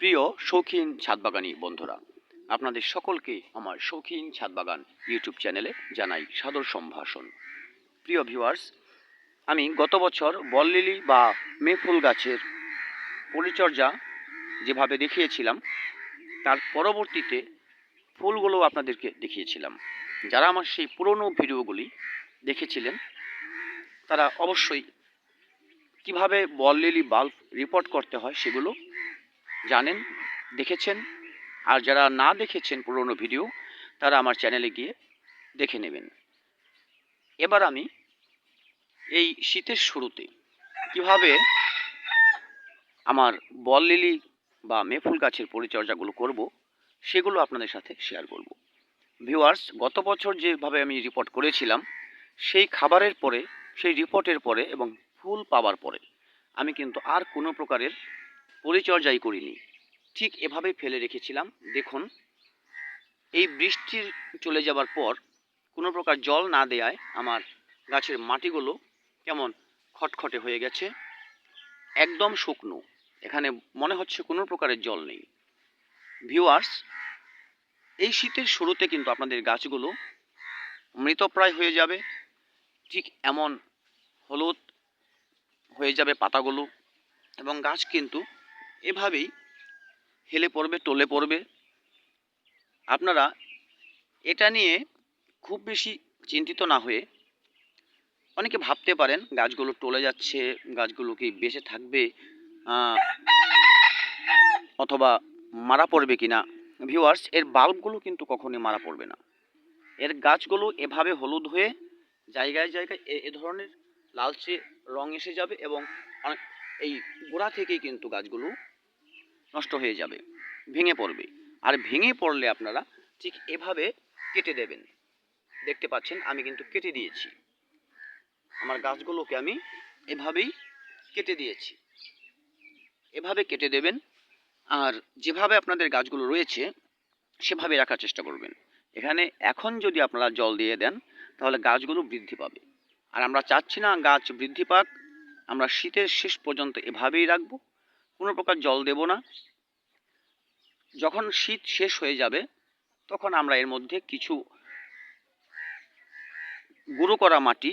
প্রিয় শৌখিন ছাদবাগানী বন্ধুরা, আপনাদের সকলকে আমার শৌখিন ছাদবাগান ইউটিউব চ্যানেলে জানাই সাদর সম্ভাষণ। প্রিয় ভিউয়ার্স, আমি গত বছর বল লিলি বা মেফুল গাছের পরিচর্যা যেভাবে দেখিয়েছিলাম, তার পরবর্তীতে ফুলগুলো আপনাদেরকে দেখিয়েছিলাম। যারা আমার সেই পুরনো ভিডিওগুলি দেখেছিলেন তারা অবশ্যই কিভাবে বল লিলি বাল্ব রিপোর্ট করতে হয় সেগুলো জানেন, দেখেছেন। আর যারা না দেখেছেন পুরনো ভিডিও, তারা আমার চ্যানেলে গিয়ে দেখে নেবেন। এবার আমি এই শীতের শুরুতে কিভাবে আমার বল লিলি বা মেফুল গাছের পরিচর্যাগুলো করব সেগুলো আপনাদের সাথে শেয়ার করব। ভিউয়ার্স, গত বছর যেভাবে আমি রিপোর্ট করেছিলাম, সেই খাবারের পরে, সেই রিপোর্টের পরে এবং ফুল পাওয়ার পরে আমি কিন্তু আর কোনো প্রকারের পরিচর্যাই করিনি। ঠিক এভাবেই ফেলে রেখেছিলাম। দেখুন, এই বৃষ্টির চলে যাবার পর কোনো প্রকার জল না দেয়ায় আমার গাছের মাটিগুলো কেমন খটখটে হয়ে গেছে, একদম শুকনো। এখানে মনে হচ্ছে কোনো প্রকারের জল নেই। ভিউয়ার্স, এই শীতের শুরুতে কিন্তু আপনাদের গাছগুলো মৃতপ্রায় হয়ে যাবে। ঠিক এমন হলুদ হয়ে যাবে পাতাগুলো, এবং গাছ কিন্তু এভাবেই হেলে পড়বে, টলে পড়বে। আপনারা এটা নিয়ে খুব বেশি চিন্তিত না হয়ে, অনেকে ভাবতে পারেন গাছগুলো টলে যাচ্ছে, গাছগুলো কি বেঁচে থাকবে অথবা মারা পড়বে কিনা। ভিউয়ার্স, এর বাল্বগুলো কিন্তু কখনোই মারা পড়বে না। এর গাছগুলো এভাবে হলুদ হয়ে জায়গায় জায়গায় এ ধরনের লালচে রং এসে যাবে, এবং এই গোড়া থেকেই কিন্তু গাছগুলো নষ্ট হয়ে যাবে, ভেঙে পড়বে। আর ভেঙে পড়লে আপনারা ঠিক এভাবে কেটে দেবেন। দেখতে পাচ্ছেন আমি কিন্তু কেটে দিয়েছি, আমার গাছগুলোকে আমি এভাবেই কেটে দিয়েছি। এভাবে কেটে দেবেন, আর যেভাবে আপনাদের গাছগুলো রয়েছে সেভাবে রাখার চেষ্টা করবেন। এখানে এখন যদি আপনারা জল দিয়ে দেন তাহলে গাছগুলো বৃদ্ধি পাবে, আর আমরা চাচ্ছি না গাছ বৃদ্ধি পাক। আমরা শীতের শেষ পর্যন্ত এভাবেই রাখবো, কোনো প্রকার জল দেব না। যখন শীত শেষ হয়ে যাবে তখন আমরা এর মধ্যে কিছু গুঁড়ো করা মাটি,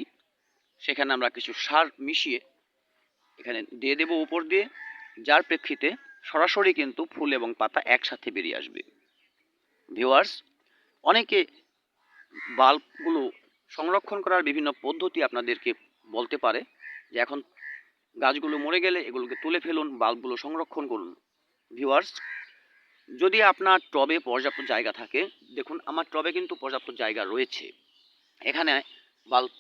সেখানে আমরা কিছু সার মিশিয়ে এখানে দিয়ে দেব উপর দিয়ে, যার প্রেক্ষিতে সরাসরি কিন্তু ফুল এবং পাতা একসাথে বেরিয়ে আসবে। ভিউয়ার্স, অনেকে বাল্বগুলো সংরক্ষণ করার বিভিন্ন পদ্ধতি আপনাদেরকে বলতে পারে যে এখন গাছগুলো মরে গেলে এগুলোকে তুলে ফেলুন, বাল্বগুলো সংরক্ষণ করুন। ভিউয়ার্স, যদি আপনার টবে পর্যাপ্ত জায়গা থাকে, দেখুন আমার টবে কিন্তু পর্যাপ্ত জায়গা রয়েছে, এখানে বাল্ব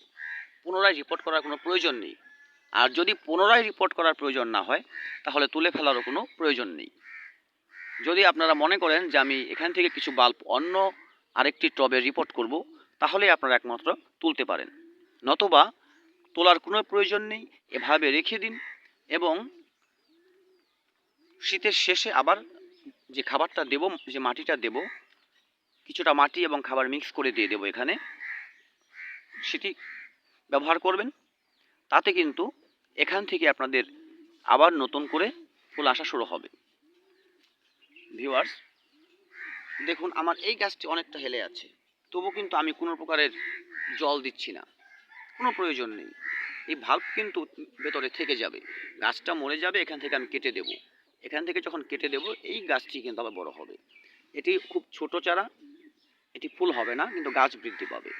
পুনরায় রিপোর্ট করার কোনো প্রয়োজন নেই। আর যদি পুনরায় রিপোর্ট করার প্রয়োজন না হয় তাহলে তুলে ফেলারও কোনো প্রয়োজন নেই। যদি আপনারা মনে করেন যে আমি এখান থেকে কিছু বাল্ব অন্য আরেকটি টবে রিপোর্ট করব, তাহলে আপনারা একমাত্র তুলতে পারেন, নতুবা তোলার কোনো প্রয়োজন নেই। এভাবে রেখে দিন, এবং শীতের শেষে আবার যে খাবারটা দেব, যে মাটিটা দেব, কিছুটা মাটি এবং খাবার মিক্স করে দিয়ে দেবো এখানে, সেটি ব্যবহার করবেন। তাতে কিন্তু এখান থেকে আপনাদের আবার নতুন করে ফুল আসা শুরু হবে। ভিউয়ার্স, দেখুন আমার এই গাছটি অনেকটা হেলে আছে, তবু কিন্তু আমি কোনো প্রকারের জল দিচ্ছি না, কোনো প্রয়োজন নেই। এই ভাল্ব কিন্তু ভেতরে থেকে যাবে, গাছটা মরে যাবে, এখান থেকে আমি কেটে দেব। এখান থেকে যখন কেটে দেব এই গাছটি কিন্তু আবার বড় হবে। এটি খুব ছোট চারা, এটি ফুল হবে না, কিন্তু গাছ বৃদ্ধি পাবে।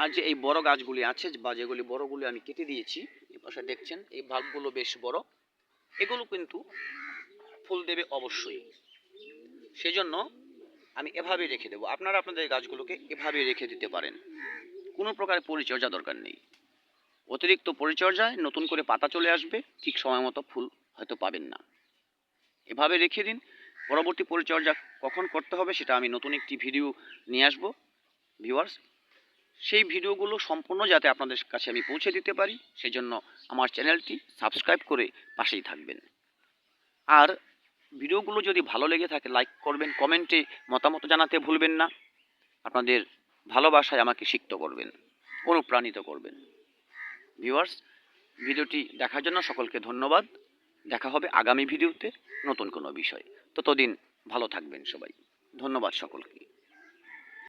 আর যে এই বড় গাছগুলি আছে বা যেগুলি বড়গুলি আমি কেটে দিয়েছি, এই পাশে দেখছেন এই ভাল্বগুলো বেশ বড়, এগুলো কিন্তু ফুল দেবে অবশ্যই। সেজন্য আমি এভাবেই রেখে দেবো। আপনারা আপনাদের গাছগুলোকে এভাবেই রেখে দিতে পারেন, কোনো প্রকার পরিচর্যা দরকার নেই। অতিরিক্ত পরিচর্যায় নতুন করে পাতা চলে আসবে, ঠিক সময় মতো ফুল হয়তো পাবেন না। এভাবে রেখে দিন। পরবর্তী পরিচর্যা কখন করতে হবে সেটা আমি নতুন একটি ভিডিও নিয়ে আসবো। ভিউয়ার্স, সেই ভিডিওগুলো সম্পূর্ণ যাতে আপনাদের কাছে আমি পৌঁছে দিতে পারি, সেজন্য আমার চ্যানেলটি সাবস্ক্রাইব করে পাশেই থাকবেন। আর ভিডিওগুলো যদি ভালো লেগে থাকে লাইক করবেন, কমেন্টে মতামত জানাতে ভুলবেন না। আপনাদের ভালোবাসায় আমাকে সিক্ত করবেন, অনুপ্রাণিত করবেন। ভিউয়ার্স, ভিডিওটি দেখার জন্য সকলকে ধন্যবাদ। দেখা হবে আগামী ভিডিওতে নতুন কোনো বিষয়। ততদিন ভালো থাকবেন সবাই। ধন্যবাদ সকলকে।